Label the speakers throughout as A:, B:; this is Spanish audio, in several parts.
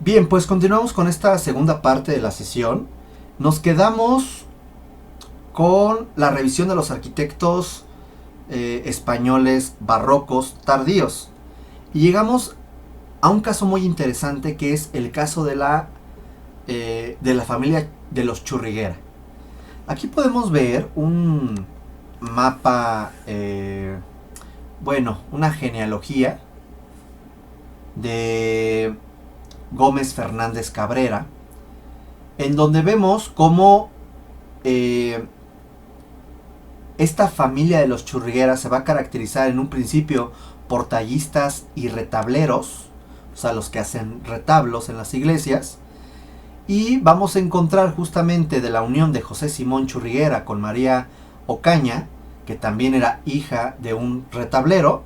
A: Bien, pues continuamos con esta segunda parte de la sesión. Nos quedamos con la revisión de los arquitectos españoles barrocos tardíos. Y llegamos a un caso muy interesante que es el caso de la familia de los Churriguera. Aquí podemos ver un mapa, una genealogía de Gómez Fernández Cabrera, en donde vemos cómo esta familia de los Churriguera se va a caracterizar en un principio por tallistas y retableros, o sea, los que hacen retablos en las iglesias, y vamos a encontrar justamente de la unión de José Simón Churriguera con María Ocaña, que también era hija de un retablero,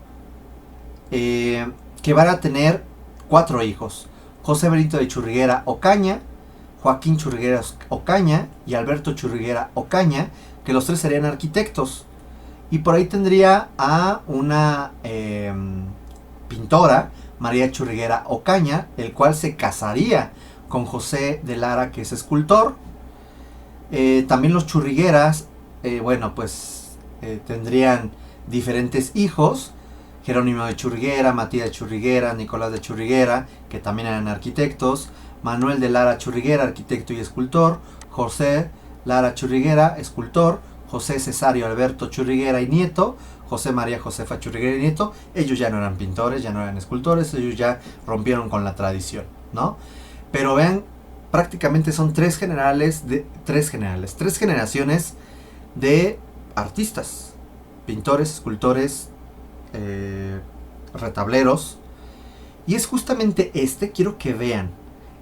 A: que van a tener 4 hijos: José Benito de Churriguera Ocaña, Joaquín Churriguera Ocaña y Alberto Churriguera Ocaña, que los 3 serían arquitectos. Y por ahí tendría a una pintora, María Churriguera Ocaña, el cual se casaría con José de Lara, que es escultor. También los Churrigueras, tendrían diferentes hijos: Jerónimo de Churriguera, Matías de Churriguera, Nicolás de Churriguera, que también eran arquitectos, Manuel de Lara Churriguera, arquitecto y escultor, José Lara Churriguera, escultor, José Cesario Alberto Churriguera y nieto, José María Josefa Churriguera y nieto. Ellos ya no eran pintores, ya no eran escultores, ellos ya rompieron con la tradición, ¿no? Pero vean, prácticamente son tres generaciones de artistas, pintores, escultores, retableros. Y es justamente quiero que vean,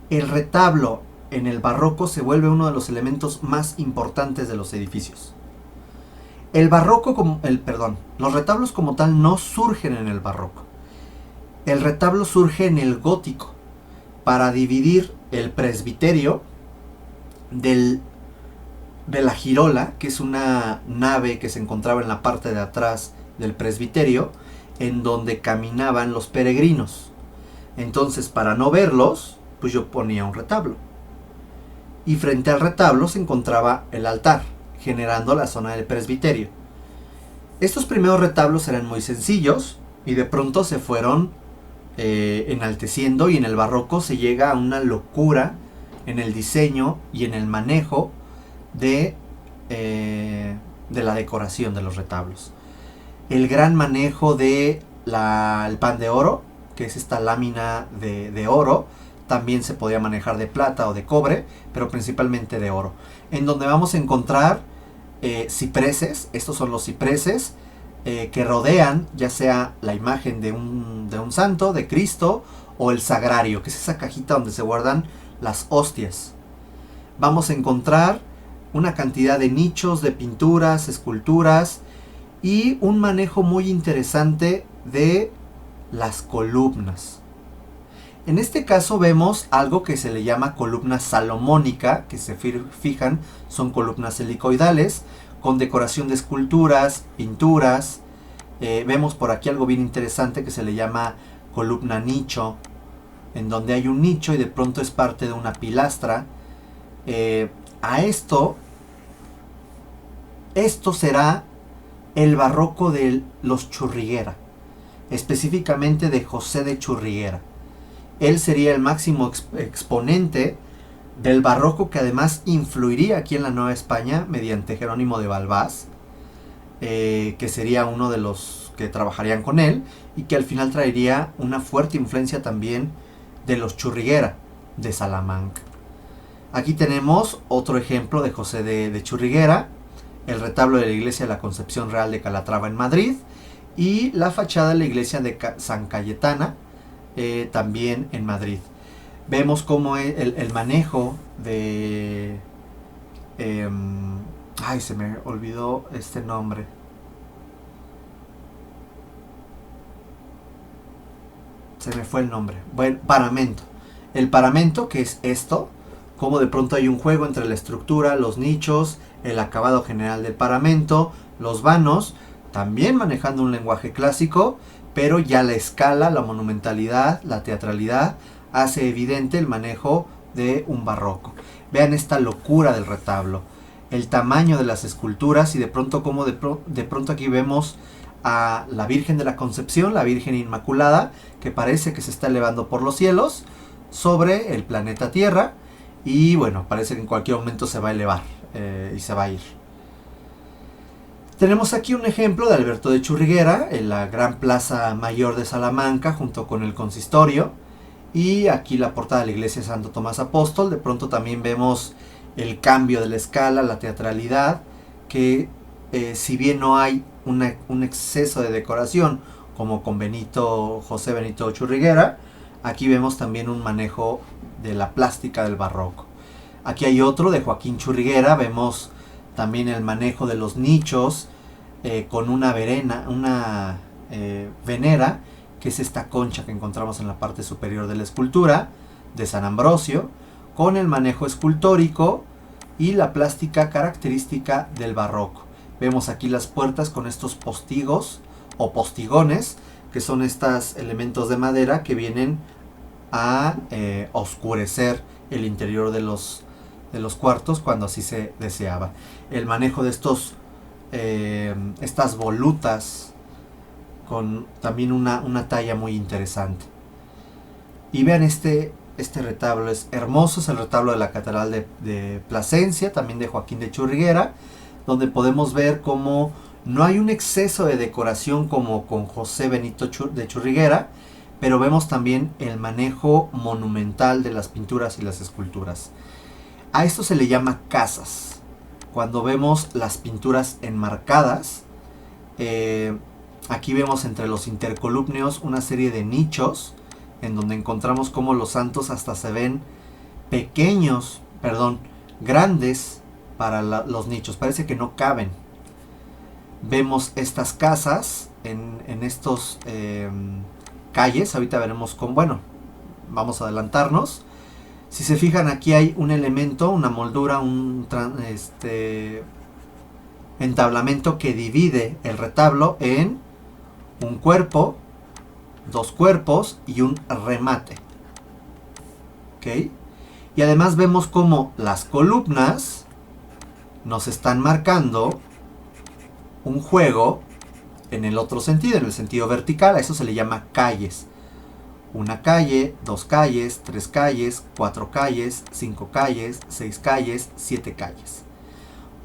A: el retablo en el barroco se vuelve uno de los elementos más importantes de los edificios. Los retablos como tal no surgen en el barroco. El retablo surge en el gótico, para dividir el presbiterio de la girola, que es una nave que se encontraba en la parte de atrás del presbiterio, en donde caminaban los peregrinos. Entonces, para no verlos, pues yo ponía un retablo. Y frente al retablo se encontraba el altar, generando la zona del presbiterio. Estos primeros retablos eran muy sencillos y de pronto se fueron enalteciendo, y en el barroco se llega a una locura en el diseño y en el manejo de la decoración de los retablos. El gran manejo de el pan de oro, que es esta lámina de oro. También se podía manejar de plata o de cobre, pero principalmente de oro, en donde vamos a encontrar cipreses. Estos son los cipreses que rodean ya sea la imagen de un santo, de Cristo, o el sagrario, que es esa cajita donde se guardan las hostias. Vamos a encontrar una cantidad de nichos, de pinturas, esculturas, y un manejo muy interesante de las columnas. En este caso vemos algo que se le llama columna salomónica, que se fijan, son columnas helicoidales con decoración de esculturas, pinturas. Vemos por aquí algo bien interesante que se le llama columna nicho, en donde hay un nicho y de pronto es parte de una pilastra. Esto será el barroco de los Churriguera, específicamente de José de Churriguera. Él sería el máximo exponente del barroco, que además influiría aquí en la Nueva España mediante Jerónimo de Balbás, que sería uno de los que trabajarían con él, y que al final traería una fuerte influencia también de los Churriguera de Salamanca. Aquí tenemos otro ejemplo de José de Churriguera, el retablo de la iglesia de la Concepción Real de Calatrava en Madrid, y la fachada de la iglesia de San Cayetana, también en Madrid. Vemos cómo el manejo de... se me olvidó este nombre. Se me fue el nombre. Bueno, paramento. El paramento, que es esto, como de pronto hay un juego entre la estructura, los nichos, el acabado general del paramento, los vanos, también manejando un lenguaje clásico, pero ya la escala, la monumentalidad, la teatralidad hace evidente el manejo de un barroco. Vean esta locura del retablo, el tamaño de las esculturas y de pronto como de pronto aquí vemos a la Virgen de la Concepción, la Virgen Inmaculada, que parece que se está elevando por los cielos sobre el planeta Tierra y bueno, parece que en cualquier momento se va a elevar y se va a ir. Tenemos aquí un ejemplo de Alberto de Churriguera en la gran plaza mayor de Salamanca junto con el consistorio y aquí la portada de la iglesia de Santo Tomás Apóstol. De pronto también vemos el cambio de la escala, la teatralidad, que si bien no hay un exceso de decoración como con José Benito Churriguera, aquí vemos también un manejo de la plástica del barroco. Aquí hay otro de Joaquín Churriguera, vemos también el manejo de los nichos con una venera, que es esta concha que encontramos en la parte superior de la escultura de San Ambrosio, con el manejo escultórico y la plástica característica del barroco. Vemos aquí las puertas con estos postigos o postigones, que son estos elementos de madera que vienen a oscurecer el interior de los cuartos cuando así se deseaba. El manejo de estas volutas con también una talla muy interesante. Y vean este retablo, es hermoso, es el retablo de la Catedral de Plasencia, también de Joaquín de Churriguera, donde podemos ver cómo no hay un exceso de decoración como con José Benito de Churriguera, pero vemos también el manejo monumental de las pinturas y las esculturas. A esto se le llama casas. Cuando vemos las pinturas enmarcadas, aquí vemos entre los intercolumnios una serie de nichos en donde encontramos cómo los santos hasta se ven grandes para los nichos, parece que no caben. Vemos estas casas en estos calles, ahorita veremos vamos a adelantarnos. Si se fijan, aquí hay un elemento, una moldura, un entablamento que divide el retablo en un cuerpo, dos cuerpos y un remate. ¿Ok? Y además vemos cómo las columnas nos están marcando un juego en el otro sentido, en el sentido vertical. A eso se le llama calles. Una calle, dos calles, tres calles, cuatro calles, cinco calles, seis calles, siete calles.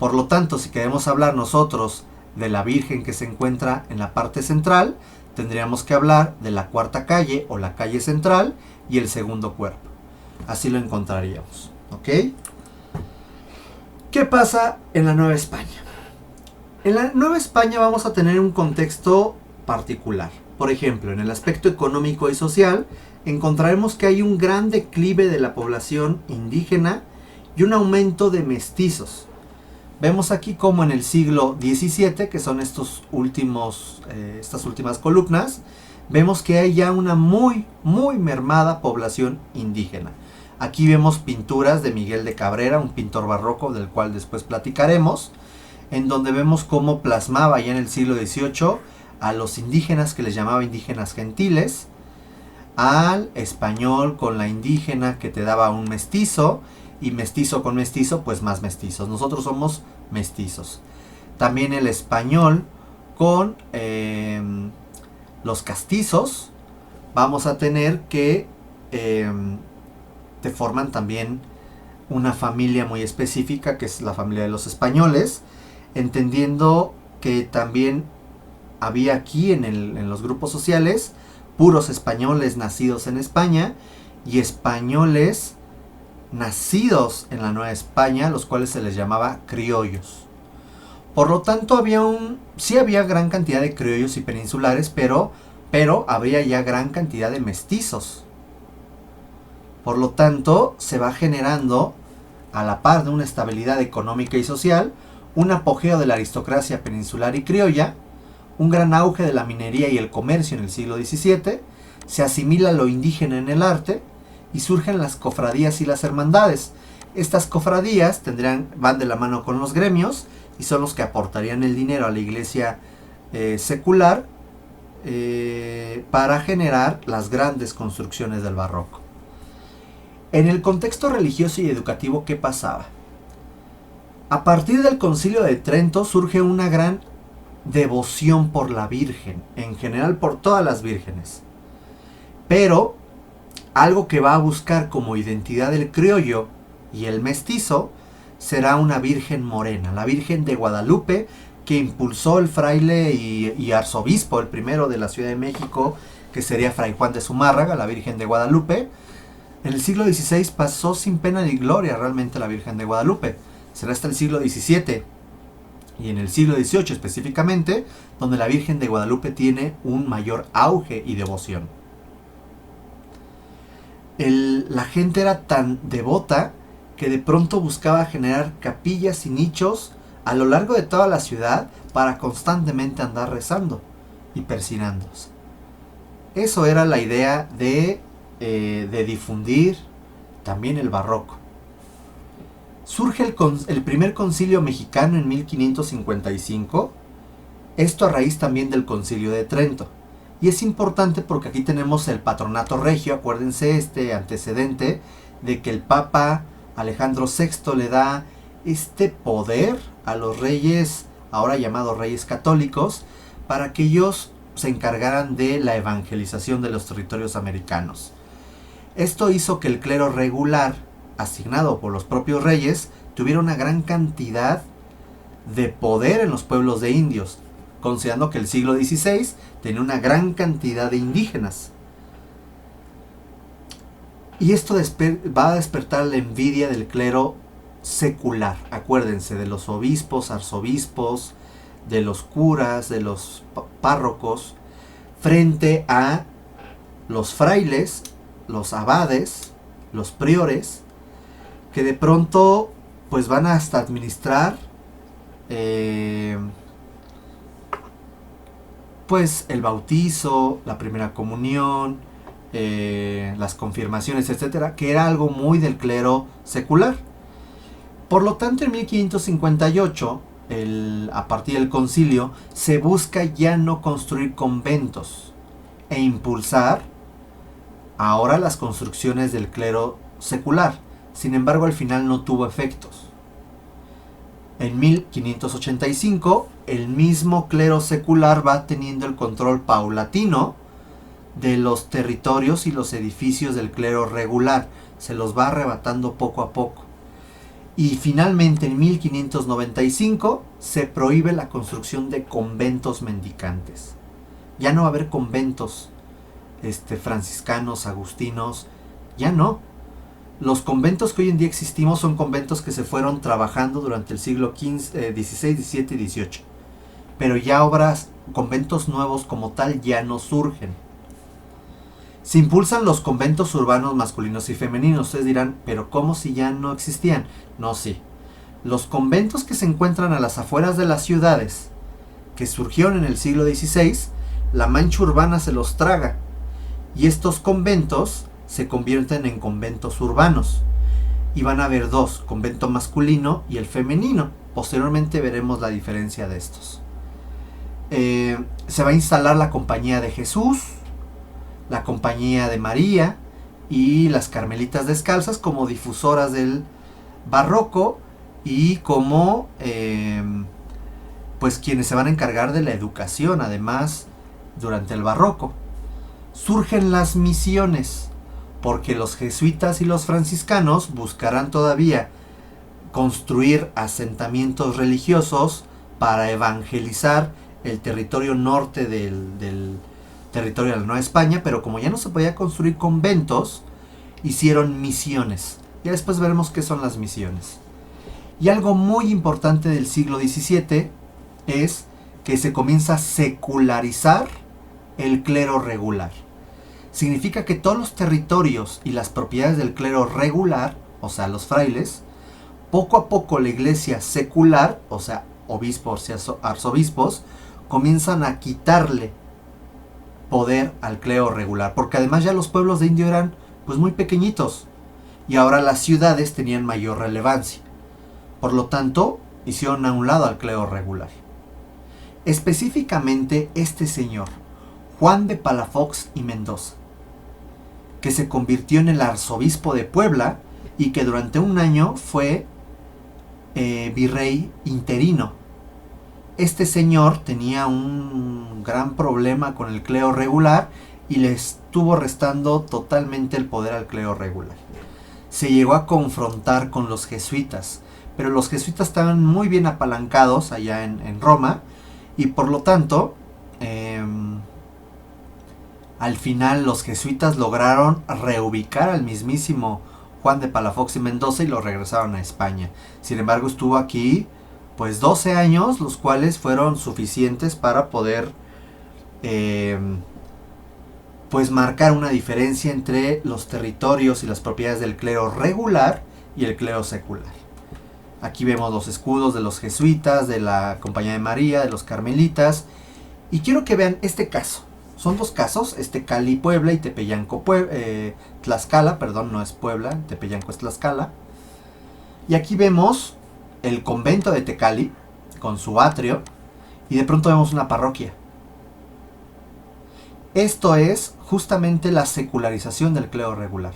A: Por lo tanto, si queremos hablar nosotros de la Virgen que se encuentra en la parte central, tendríamos que hablar de la cuarta calle o la calle central y el segundo cuerpo. Así lo encontraríamos. ¿Ok? ¿Qué pasa en la Nueva España? En la Nueva España vamos a tener un contexto particular. Por ejemplo, en el aspecto económico y social, encontraremos que hay un gran declive de la población indígena y un aumento de mestizos. Vemos aquí como en el siglo XVII, que son estas últimas columnas, vemos que hay ya una muy mermada población indígena. Aquí vemos pinturas de Miguel de Cabrera, un pintor barroco del cual después platicaremos, en donde vemos cómo plasmaba ya en el siglo XVIII a los indígenas, que les llamaba indígenas gentiles, al español con la indígena que te daba un mestizo, y mestizo con mestizo, pues más mestizos. Nosotros somos mestizos. También el español con los castizos, vamos a tener que te forman también una familia muy específica, que es la familia de los españoles, entendiendo que también había aquí en los grupos sociales puros españoles nacidos en España y españoles nacidos en la Nueva España, los cuales se les llamaba criollos. Por lo tanto, sí había gran cantidad de criollos y peninsulares, pero habría ya gran cantidad de mestizos. Por lo tanto, se va generando, a la par de una estabilidad económica y social, un apogeo de la aristocracia peninsular y criolla, un gran auge de la minería y el comercio en el siglo XVII, se asimila lo indígena en el arte y surgen las cofradías y las hermandades. Estas cofradías van de la mano con los gremios y son los que aportarían el dinero a la iglesia secular para generar las grandes construcciones del barroco. En el contexto religioso y educativo, ¿qué pasaba? A partir del Concilio de Trento surge una gran devoción por la Virgen, en general por todas las vírgenes. Pero algo que va a buscar como identidad el criollo y el mestizo será una Virgen morena, la Virgen de Guadalupe, que impulsó el fraile y arzobispo, el primero de la Ciudad de México, que sería Fray Juan de Zumárraga, la Virgen de Guadalupe. En el siglo XVI pasó sin pena ni gloria realmente la Virgen de Guadalupe. Será hasta el siglo XVII y en el siglo XVIII específicamente donde la Virgen de Guadalupe tiene un mayor auge y devoción. La gente era tan devota que de pronto buscaba generar capillas y nichos a lo largo de toda la ciudad para constantemente andar rezando y persinándose. Eso era la idea de difundir también el barroco. Surge el primer concilio mexicano en 1555, esto a raíz también del Concilio de Trento. Y es importante porque aquí tenemos el patronato regio, acuérdense este antecedente de que el Papa Alejandro VI le da este poder a los reyes, ahora llamados reyes católicos, para que ellos se encargaran de la evangelización de los territorios americanos. Esto hizo que el clero regular, asignado por los propios reyes, tuviera una gran cantidad de poder en los pueblos de indios, considerando que el siglo XVI tenía una gran cantidad de indígenas. Y esto va a despertar la envidia del clero secular. Acuérdense de los obispos, arzobispos, de los curas, de los párrocos, frente a los frailes, los abades, los priores, que de pronto pues van hasta administrar pues el bautizo, la primera comunión, las confirmaciones, etcétera, que era algo muy del clero secular. Por lo tanto, en 1558, a partir del concilio, se busca ya no construir conventos e impulsar ahora las construcciones del clero secular. Sin embargo, al final no tuvo efectos. En 1585, el mismo clero secular va teniendo el control paulatino de los territorios y los edificios del clero regular. Se los va arrebatando poco a poco. Y finalmente, en 1595, se prohíbe la construcción de conventos mendicantes. Ya no va a haber conventos franciscanos, agustinos, ya no. Los conventos que hoy en día existimos son conventos que se fueron trabajando durante el siglo XVI, XVII y XVIII. Pero ya conventos nuevos como tal ya no surgen. Se impulsan los conventos urbanos masculinos y femeninos. Ustedes dirán, pero ¿cómo si ya no existían? No, sí. Los conventos que se encuentran a las afueras de las ciudades, que surgieron en el siglo XVI, la mancha urbana se los traga. Y estos conventos se convierten en conventos urbanos. Y van a haber dos, convento masculino y el femenino. Posteriormente veremos la diferencia de estos. Se va a instalar la Compañía de Jesús, la Compañía de María y las Carmelitas Descalzas como difusoras del barroco y como pues quienes se van a encargar de la educación además durante el barroco. Surgen las misiones, porque los jesuitas y los franciscanos buscarán todavía construir asentamientos religiosos para evangelizar el territorio norte del territorio de la Nueva España, pero como ya no se podía construir conventos, hicieron misiones. Ya después veremos qué son las misiones. Y algo muy importante del siglo XVII es que se comienza a secularizar el clero regular. Significa que todos los territorios y las propiedades del clero regular, o sea, los frailes, poco a poco la iglesia secular, o sea, obispos y arzobispos, comienzan a quitarle poder al clero regular, porque además ya los pueblos de indio eran pues muy pequeñitos y ahora las ciudades tenían mayor relevancia. Por lo tanto, hicieron a un lado al clero regular. Específicamente este señor, Juan de Palafox y Mendoza, que se convirtió en el arzobispo de Puebla y que durante un año fue virrey interino. Este señor tenía un gran problema con el clero regular y le estuvo restando totalmente el poder al clero regular. Se llegó a confrontar con los jesuitas, pero los jesuitas estaban muy bien apalancados allá en Roma y por lo tanto al final los jesuitas lograron reubicar al mismísimo Juan de Palafox y Mendoza y lo regresaron a España. Sin embargo, estuvo aquí pues 12 años, los cuales fueron suficientes para poder pues marcar una diferencia entre los territorios y las propiedades del clero regular y el clero secular. Aquí vemos los escudos de los jesuitas, de la Compañía de María, de los carmelitas. Y quiero que vean este caso. Son dos casos, Cali, Puebla y Tepeyanco, Tlaxcala, perdón, no es Puebla, Tepeyanco es Tlaxcala. Y aquí vemos el convento de Tecali con su atrio y de pronto vemos una parroquia. Esto es justamente la secularización del clero regular.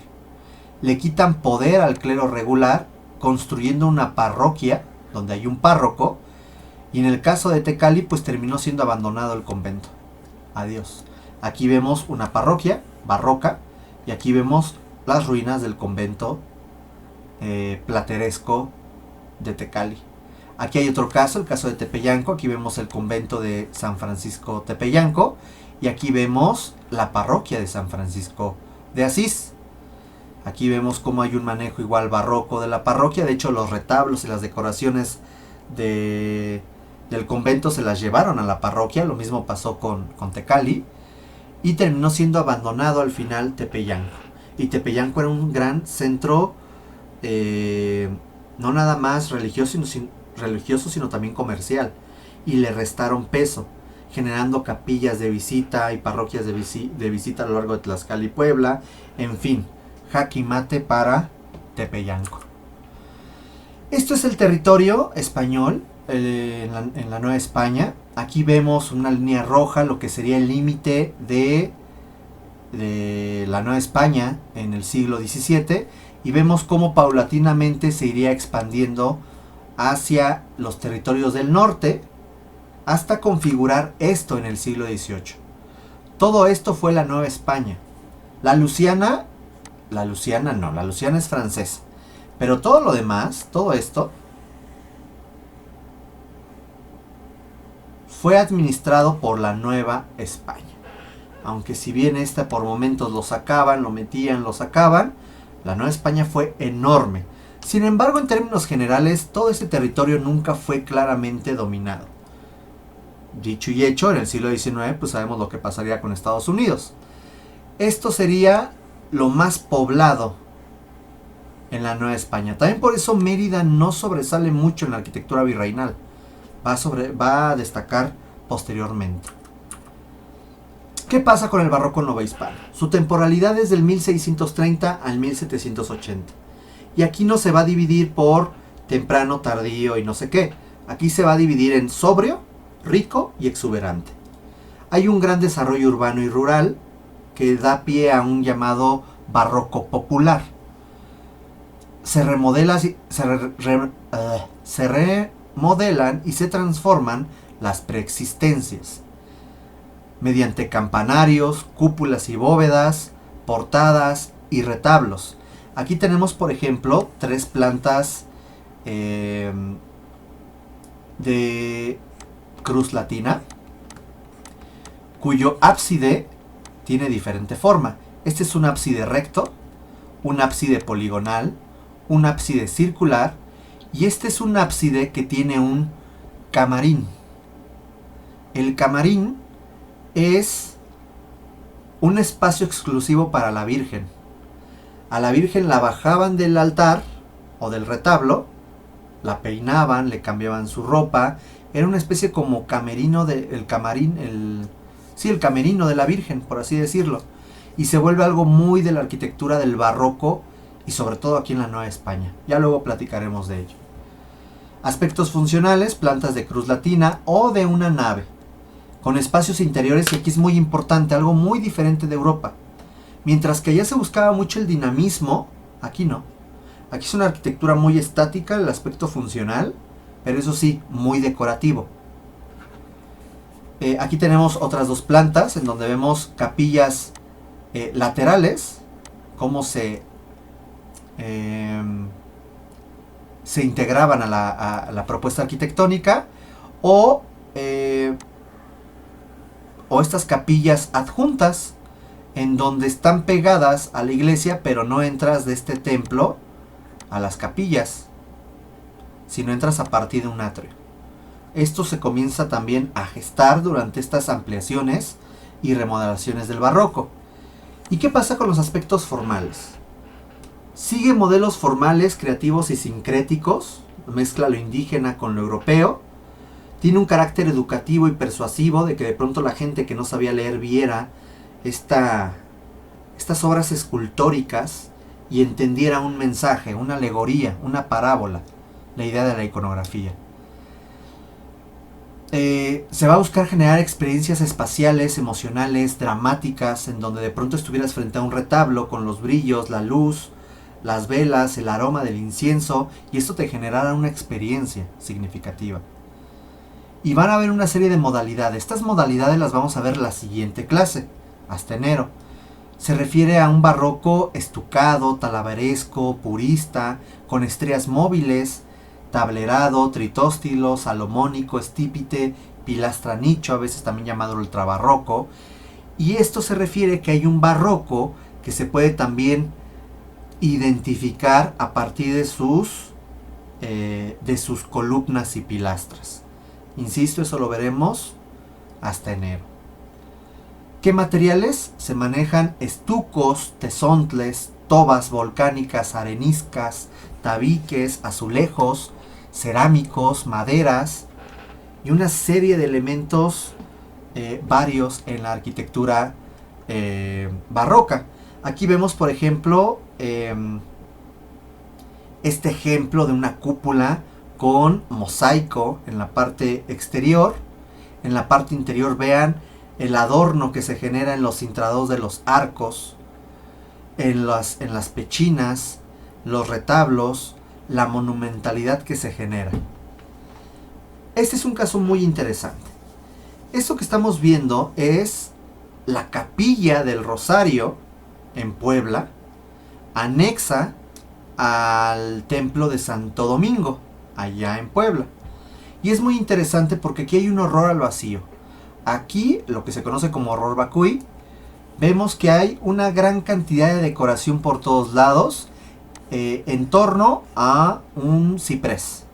A: Le quitan poder al clero regular construyendo una parroquia donde hay un párroco y en el caso de Tecali pues terminó siendo abandonado el convento. Adiós. Aquí vemos una parroquia barroca y aquí vemos las ruinas del convento plateresco de Tecali. Aquí hay otro caso, el caso de Tepeyanco. Aquí vemos el convento de San Francisco Tepeyanco y aquí vemos la parroquia de San Francisco de Asís. Aquí vemos cómo hay un manejo igual barroco de la parroquia. De hecho, los retablos y las decoraciones del convento se las llevaron a la parroquia. Lo mismo pasó con Tecali. Y terminó siendo abandonado al final Tepeyanco. Y Tepeyanco era un gran centro, no nada más religioso, sino también comercial. Y le restaron peso, generando capillas de visita y parroquias de visita a lo largo de Tlaxcala y Puebla. En fin, jaque mate para Tepeyanco. Esto es el territorio español en la Nueva España. Aquí vemos una línea roja, lo que sería el límite de la Nueva España en el siglo XVII. Y vemos cómo paulatinamente se iría expandiendo hacia los territorios del norte hasta configurar esto en el siglo XVIII. Todo esto fue la Nueva España. La Luisiana es francesa. Pero todo lo demás, todo esto, fue administrado por la Nueva España. Aunque si bien esta por momentos lo sacaban, lo metían, lo sacaban, la Nueva España fue enorme. Sin embargo, en términos generales, todo este territorio nunca fue claramente dominado. Dicho y hecho, en el siglo XIX, pues sabemos lo que pasaría con Estados Unidos. Esto sería lo más poblado en la Nueva España. También por eso Mérida no sobresale mucho en la arquitectura virreinal. Va a destacar posteriormente. ¿Qué pasa con el barroco novohispano? Su temporalidad es del 1630 al 1780. Y aquí no se va a dividir por temprano, tardío y no sé qué. Aquí se va a dividir en sobrio, rico y exuberante. Hay un gran desarrollo urbano y rural que da pie a un llamado barroco popular. Se remodelan y se transforman las preexistencias mediante campanarios, cúpulas y bóvedas, portadas y retablos. Aquí tenemos, por ejemplo, 3 plantas de cruz latina, cuyo ábside tiene diferente forma. Este es un ábside recto, un ábside poligonal, un ábside circular, y este es un ábside que tiene un camarín. El camarín es un espacio exclusivo para la Virgen. A la Virgen la bajaban del altar o del retablo, la peinaban, le cambiaban su ropa. Era una especie como camerino el camerino de la Virgen, por así decirlo. Y se vuelve algo muy de la arquitectura del barroco y sobre todo aquí en la Nueva España. Ya luego platicaremos de ello. Aspectos funcionales, plantas de cruz latina o de una nave, con espacios interiores, y aquí es muy importante, algo muy diferente de Europa. Mientras que allá se buscaba mucho el dinamismo, aquí no. Aquí es una arquitectura muy estática, el aspecto funcional, pero eso sí, muy decorativo. Aquí tenemos otras dos plantas en donde vemos capillas laterales, cómo se integraban a la propuesta arquitectónica, o estas capillas adjuntas en donde están pegadas a la iglesia, pero no entras de este templo a las capillas, sino entras a partir de un atrio. Esto se comienza también a gestar durante estas ampliaciones y remodelaciones del barroco. ¿Y qué pasa con los aspectos formales? Sigue modelos formales, creativos y sincréticos, mezcla lo indígena con lo europeo, tiene un carácter educativo y persuasivo de que de pronto la gente que no sabía leer viera estas obras escultóricas y entendiera un mensaje, una alegoría, una parábola, la idea de la iconografía. Se va a buscar generar experiencias espaciales, emocionales, dramáticas, en donde de pronto estuvieras frente a un retablo con los brillos, la luz, las velas, el aroma del incienso, y esto te generará una experiencia significativa. Y van a haber una serie de modalidades. Estas modalidades las vamos a ver en la siguiente clase, hasta enero. Se refiere a un barroco estucado, talabaresco, purista, con estrellas móviles, tablerado, tritóstilo, salomónico, estípite, pilastra nicho, a veces también llamado ultrabarroco. Y esto se refiere que hay un barroco que se puede también identificar a partir de sus columnas y pilastras. Insisto, eso lo veremos hasta enero. ¿Qué materiales? Se manejan estucos, tezontles, tobas volcánicas, areniscas, tabiques, azulejos, cerámicos, maderas y una serie de elementos varios en la arquitectura barroca. Aquí vemos, por ejemplo, este ejemplo de una cúpula con mosaico en la parte exterior. En la parte interior vean el adorno que se genera en los intrados de los arcos, en las pechinas, los retablos, la monumentalidad que se genera. Este es un caso muy interesante. Esto que estamos viendo es la capilla del Rosario en Puebla, anexa al templo de Santo Domingo, allá en Puebla. Y es muy interesante porque aquí hay un horror al vacío. Aquí, lo que se conoce como horror vacui, vemos que hay una gran cantidad de decoración por todos lados en torno a un ciprés.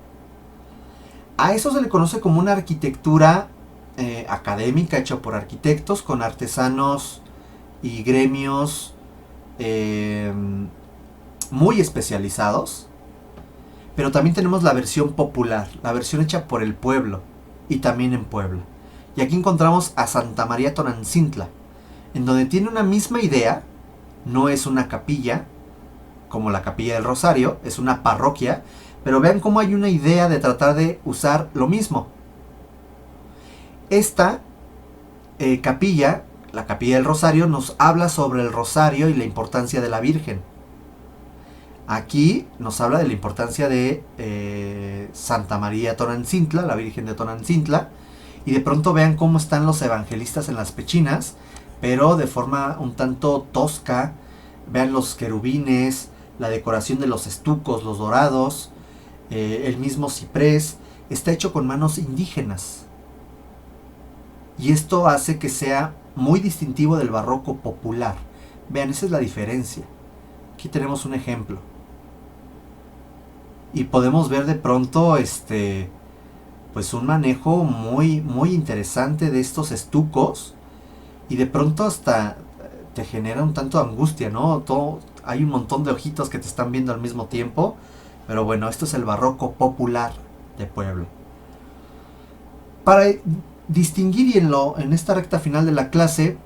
A: A eso se le conoce como una arquitectura académica hecha por arquitectos con artesanos y gremios muy especializados. Pero también tenemos la versión popular, la versión hecha por el pueblo y también en Puebla. Y aquí encontramos a Santa María Tonancintla, en donde tiene una misma idea, no es una capilla como la capilla del Rosario, es una parroquia, pero vean cómo hay una idea de tratar de usar lo mismo. Esta capilla, la capilla del Rosario, nos habla sobre el Rosario y la importancia de la Virgen. Aquí nos habla de la importancia de Santa María Tonancintla, la Virgen de Tonancintla, y de pronto vean cómo están los evangelistas en las pechinas, pero de forma un tanto tosca. Vean los querubines, la decoración de los estucos, los dorados, el mismo ciprés, está hecho con manos indígenas. Y esto hace que sea muy distintivo del barroco popular. Vean, esa es la diferencia. Aquí tenemos un ejemplo. Y podemos ver de pronto pues un manejo muy, muy interesante de estos estucos. Y de pronto hasta te genera un tanto de angustia, ¿no? Hay un montón de ojitos que te están viendo al mismo tiempo. Pero bueno, esto es el barroco popular de Puebla. Para distinguir en esta recta final de la clase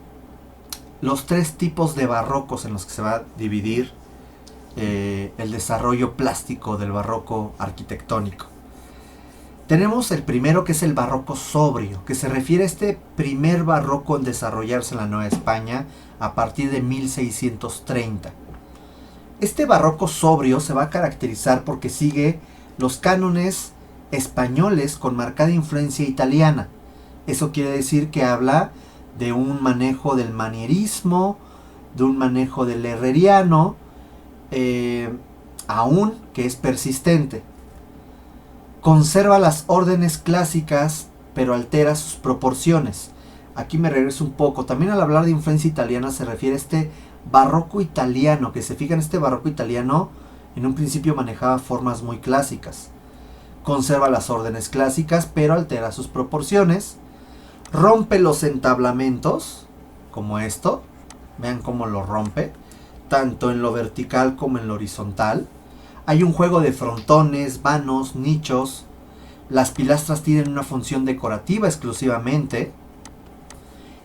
A: los tres tipos de barrocos en los que se va a dividir el desarrollo plástico del barroco arquitectónico. Tenemos el primero, que es el barroco sobrio, que se refiere a este primer barroco en desarrollarse en la Nueva España a partir de 1630. Este barroco sobrio se va a caracterizar porque sigue los cánones españoles con marcada influencia italiana. Eso quiere decir que habla de un manejo del manierismo, de un manejo del herreriano, aún que es persistente. Conserva las órdenes clásicas, pero altera sus proporciones. Aquí me regreso un poco. También al hablar de influencia italiana se refiere a este barroco italiano, que se fijan, este barroco italiano en un principio manejaba formas muy clásicas. Conserva las órdenes clásicas, pero altera sus proporciones. Rompe los entablamentos, como esto. Vean cómo lo rompe, tanto en lo vertical como en lo horizontal. Hay un juego de frontones, vanos, nichos. Las pilastras tienen una función decorativa exclusivamente.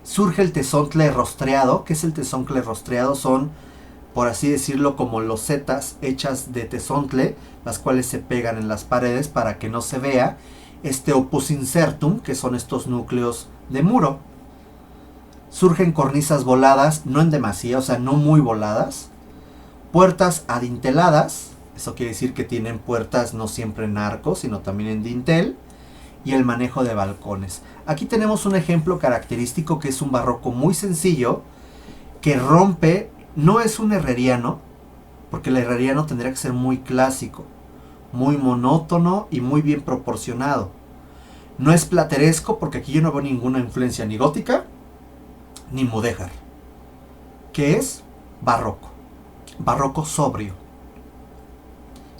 A: Surge el tezontle rostreado. ¿Qué es el tezontle rostreado? Son, por así decirlo, como losetas hechas de tezontle, las cuales se pegan en las paredes para que no se vea este opus incertum, que son estos núcleos de muro. Surgen cornisas voladas, no en demasía, o sea, no muy voladas. Puertas adinteladas. Eso quiere decir que tienen puertas no siempre en arco, sino también en dintel. Y el manejo de balcones. Aquí tenemos un ejemplo característico que es un barroco muy sencillo, que rompe, no es un herreriano, porque el herreriano tendría que ser muy clásico, muy monótono y muy bien proporcionado. No es plateresco, porque aquí yo no veo ninguna influencia ni gótica, ni mudéjar. Que es barroco. Barroco sobrio.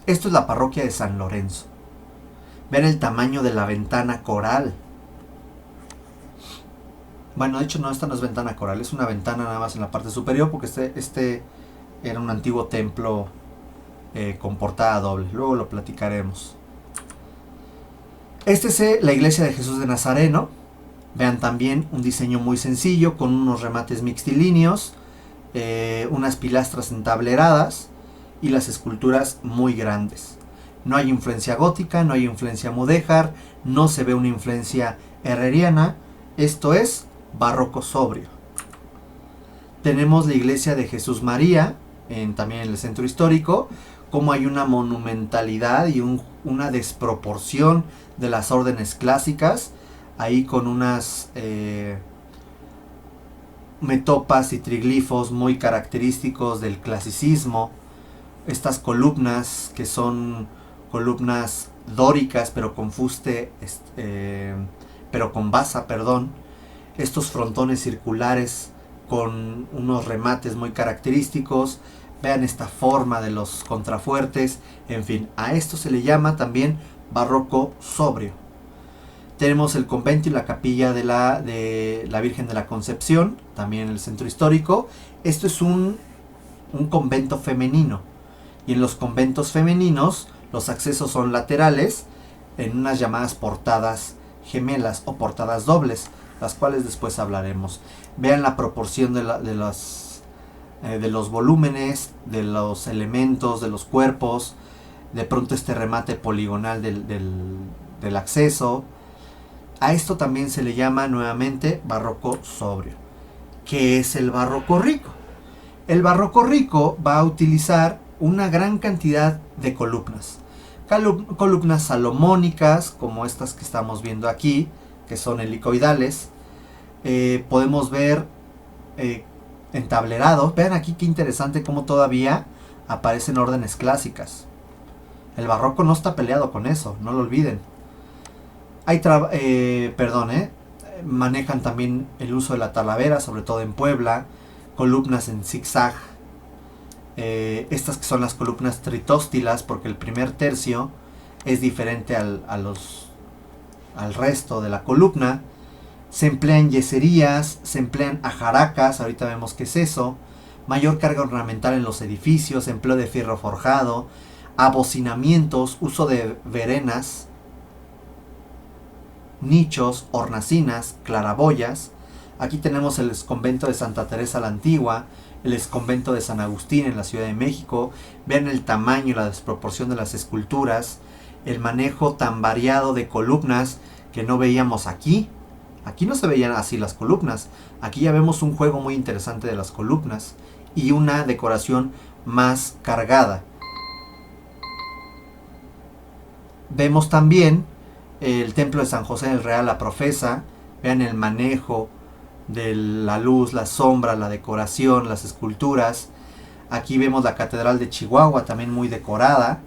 A: Esto es la parroquia de San Lorenzo. Vean el tamaño de la ventana coral. Bueno, de hecho no, esta no es ventana coral, es una ventana nada más en la parte superior, porque este era un antiguo templo con portada doble. Luego lo platicaremos. Este es la iglesia de Jesús de Nazareno. Vean también un diseño muy sencillo, con unos remates mixtilíneos, unas pilastras entableradas y las esculturas muy grandes. No hay influencia gótica, no hay influencia mudéjar, no se ve una influencia herreriana. Esto es barroco sobrio. Tenemos la iglesia de Jesús María, también en el centro histórico, como hay una monumentalidad y una desproporción de las órdenes clásicas, ahí con unas metopas y triglifos muy característicos del clasicismo. Estas columnas, que son columnas dóricas, pero con fuste, pero con basa, perdón. Estos frontones circulares con unos remates muy característicos. Vean esta forma de los contrafuertes. En fin, a esto se le llama también barroco sobrio. Tenemos el convento y la capilla de la Virgen de la Concepción, también en el centro histórico. Esto es un convento femenino. Y en los conventos femeninos los accesos son laterales, en unas llamadas portadas gemelas o portadas dobles, las cuales después hablaremos. Vean la proporción de los volúmenes, de los elementos, de los cuerpos. De pronto este remate poligonal del acceso. A esto también se le llama nuevamente barroco sobrio. ¿Qué es el barroco rico? El barroco rico va a utilizar una gran cantidad de columnas. Columnas salomónicas, como estas que estamos viendo aquí, que son helicoidales. Podemos ver entablerados. Vean aquí qué interesante cómo todavía aparecen órdenes clásicas. El barroco no está peleado con eso, no lo olviden. Manejan también el uso de la talavera, sobre todo en Puebla. Columnas en zigzag. Estas que son las columnas tritóstilas, porque el primer tercio es diferente al resto de la columna. Se emplean yeserías, se emplean ajaracas, ahorita vemos qué es eso. Mayor carga ornamental en los edificios, empleo de fierro forjado, abocinamientos, uso de verenas, nichos, hornacinas, claraboyas. Aquí tenemos el convento de Santa Teresa la Antigua, el convento de San Agustín en la Ciudad de México. Vean el tamaño y la desproporción de las esculturas. el manejo tan variado de columnas que no veíamos aquí. Aquí no se veían así las columnas. Aquí ya vemos un juego muy interesante de las columnas y una decoración más cargada. Vemos también el templo de San José del Real La Profesa. Vean el manejo de la luz, la sombra, la decoración, las esculturas. Aquí vemos la Catedral de Chihuahua, también muy decorada.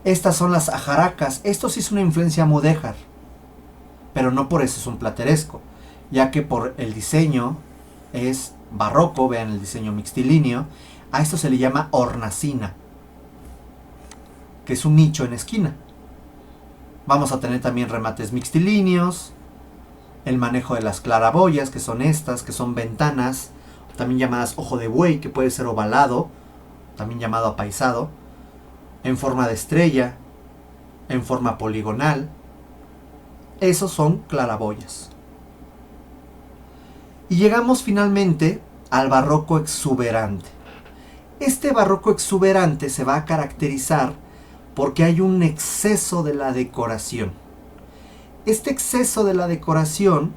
A: Estas son las ajaracas. Esto sí es una influencia mudéjar, pero no por eso es un plateresco, ya que por el diseño es barroco. Vean el diseño mixtilíneo. A esto se le llama hornacina, que es un nicho en esquina. Vamos a tener también remates mixtilíneos, el manejo de las claraboyas, que son estas, que son ventanas, también llamadas ojo de buey, que puede ser ovalado, también llamado apaisado, en forma de estrella, en forma poligonal. Esos son claraboyas. Y llegamos finalmente al barroco exuberante. Este barroco exuberante se va a caracterizar porque hay un exceso de la decoración. Este exceso de la decoración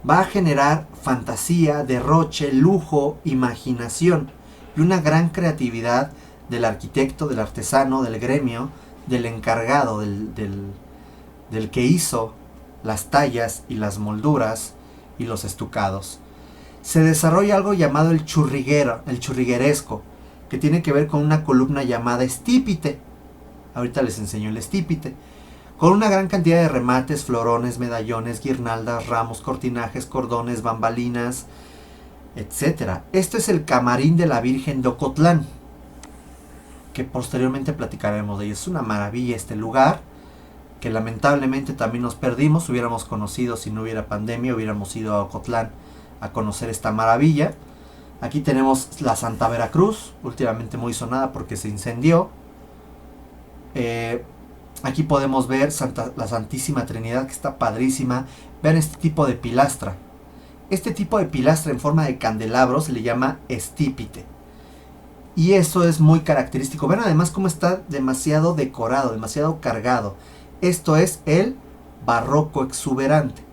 A: va a generar fantasía, derroche, lujo, imaginación y una gran creatividad del arquitecto, del artesano, del gremio, del encargado, del que hizo las tallas y las molduras y los estucados. Se desarrolla algo llamado el churrigueresco, que tiene que ver con una columna llamada estípite. Ahorita les enseño el estípite. Con una gran cantidad de remates, florones, medallones, guirnaldas, ramos, cortinajes, cordones, bambalinas, etc. Esto es el camarín de la Virgen de Ocotlán, que posteriormente platicaremos de ello. Es una maravilla este lugar, que lamentablemente también nos perdimos. Hubiéramos conocido, si no hubiera pandemia, hubiéramos ido a Ocotlán a conocer esta maravilla. Aquí tenemos la Santa Veracruz, últimamente muy sonada porque se incendió. Aquí podemos ver la Santísima Trinidad, que está padrísima. Vean este tipo de pilastra. Este tipo de pilastra en forma de candelabro se le llama estípite. Y eso es muy característico. Vean además cómo está demasiado decorado, demasiado cargado. Esto es el barroco exuberante.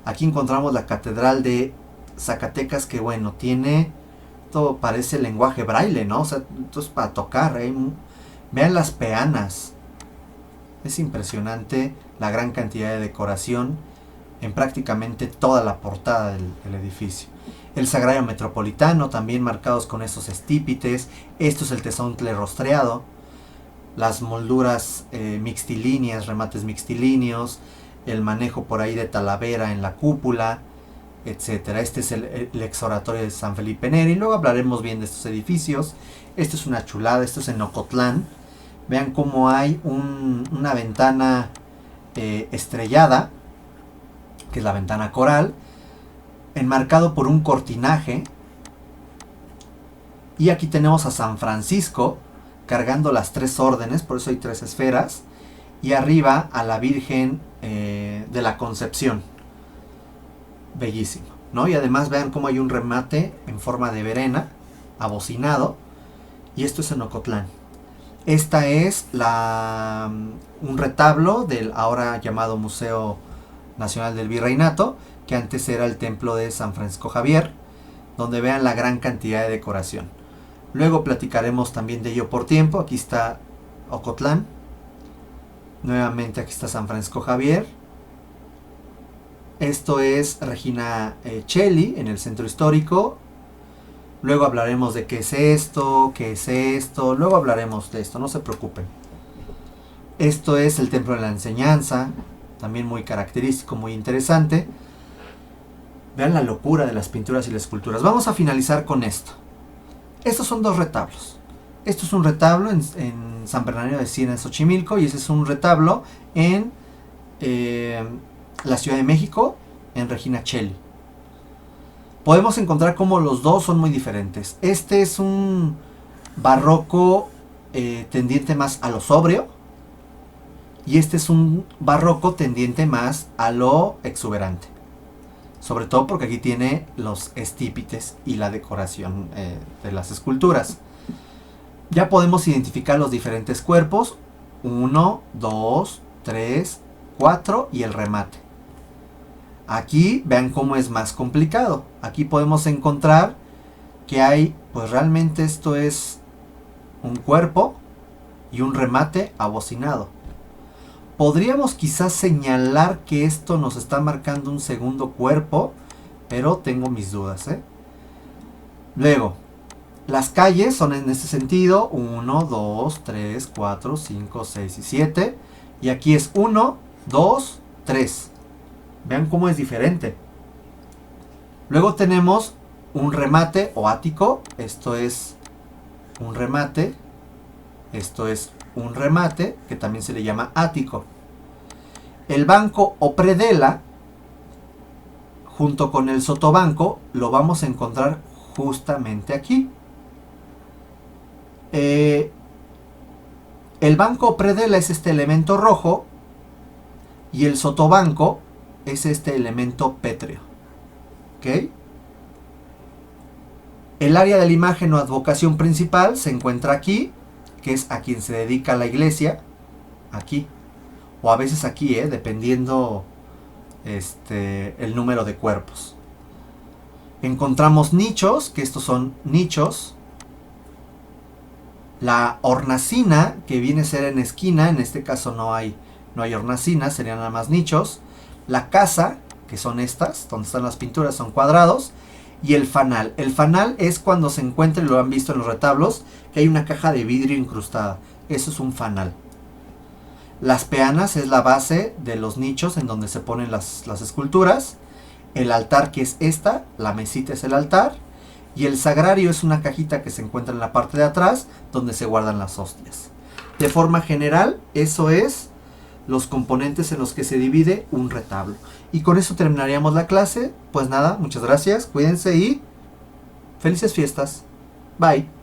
A: Aquí encontramos la Catedral de Zacatecas, que bueno, tiene, todo parece lenguaje braille, ¿no? O sea, esto es para tocar, ¿eh? Vean las peanas. Es impresionante la gran cantidad de decoración en prácticamente toda la portada del edificio. El Sagrario Metropolitano, también marcados con esos estípites. Esto es el Tezontle rostreado. Las molduras mixtilíneas, remates mixtilíneos. El manejo por ahí de Talavera en la cúpula, etc. Este es el exoratorio de San Felipe Neri. Luego hablaremos bien de estos edificios. Esto es una chulada. Esto es en Ocotlán. Vean cómo hay una ventana estrellada, que es la ventana coral, enmarcado por un cortinaje. Y aquí tenemos a San Francisco cargando las tres órdenes, por eso hay tres esferas. Y arriba a la Virgen de la Concepción. Bellísimo, ¿no? Y además vean cómo hay un remate en forma de verena, abocinado. Y esto es en Ocotlán. Esta es un retablo del ahora llamado Museo Nacional del Virreinato, que antes era el templo de San Francisco Javier, donde vean la gran cantidad de decoración. Luego platicaremos también de ello por tiempo. Aquí está Ocotlán. Nuevamente aquí está San Francisco Javier. Esto es Regina Coeli en el centro histórico. Luego hablaremos de qué es esto, luego hablaremos de esto, no se preocupen. Esto es el Templo de la Enseñanza, también muy característico, muy interesante. Vean la locura de las pinturas y las esculturas. Vamos a finalizar con esto. Estos son dos retablos. Esto es un retablo en San Bernardino de Siena, en Xochimilco, y ese es un retablo en la Ciudad de México, en Regina Coeli. Podemos encontrar cómo los dos son muy diferentes. Este es un barroco tendiente más a lo sobrio, y este es un barroco tendiente más a lo exuberante. Sobre todo porque aquí tiene los estípites y la decoración de las esculturas. Ya podemos identificar los diferentes cuerpos. 1, 2, 3, 4 y el remate. Aquí vean cómo es más complicado. Aquí podemos encontrar que hay, pues realmente esto es un cuerpo y un remate abocinado. Podríamos quizás señalar que esto nos está marcando un segundo cuerpo, pero tengo mis dudas, ¿eh? Luego, las calles son en este sentido 1, 2, 3, 4, 5, 6 y 7. Y aquí es 1, 2, 3. Vean cómo es diferente. Luego tenemos un remate o ático. Esto es un remate. Esto es un remate, que también se le llama ático. El banco o predela, junto con el sotobanco, lo vamos a encontrar justamente aquí. El banco o predela es este elemento rojo y el sotobanco es este elemento pétreo. ¿Ok? El área de la imagen o advocación principal se encuentra aquí, que es a quien se dedica la iglesia, aquí, o a veces aquí, dependiendo el número de cuerpos. Encontramos nichos, que estos son nichos. La hornacina, que viene a ser en esquina, en este caso no hay hornacina, serían nada más nichos. La casa, que son estas, donde están las pinturas, son cuadrados. Y el fanal. El fanal es cuando se encuentra, y lo han visto en los retablos, que hay una caja de vidrio incrustada. Eso es un fanal. Las peanas es la base de los nichos en donde se ponen las esculturas. El altar, que es esta, la mesita es el altar. Y el sagrario es una cajita que se encuentra en la parte de atrás, donde se guardan las hostias. De forma general, eso es los componentes en los que se divide un retablo. Y con eso terminaríamos la clase. Pues nada, muchas gracias, cuídense y felices fiestas. Bye.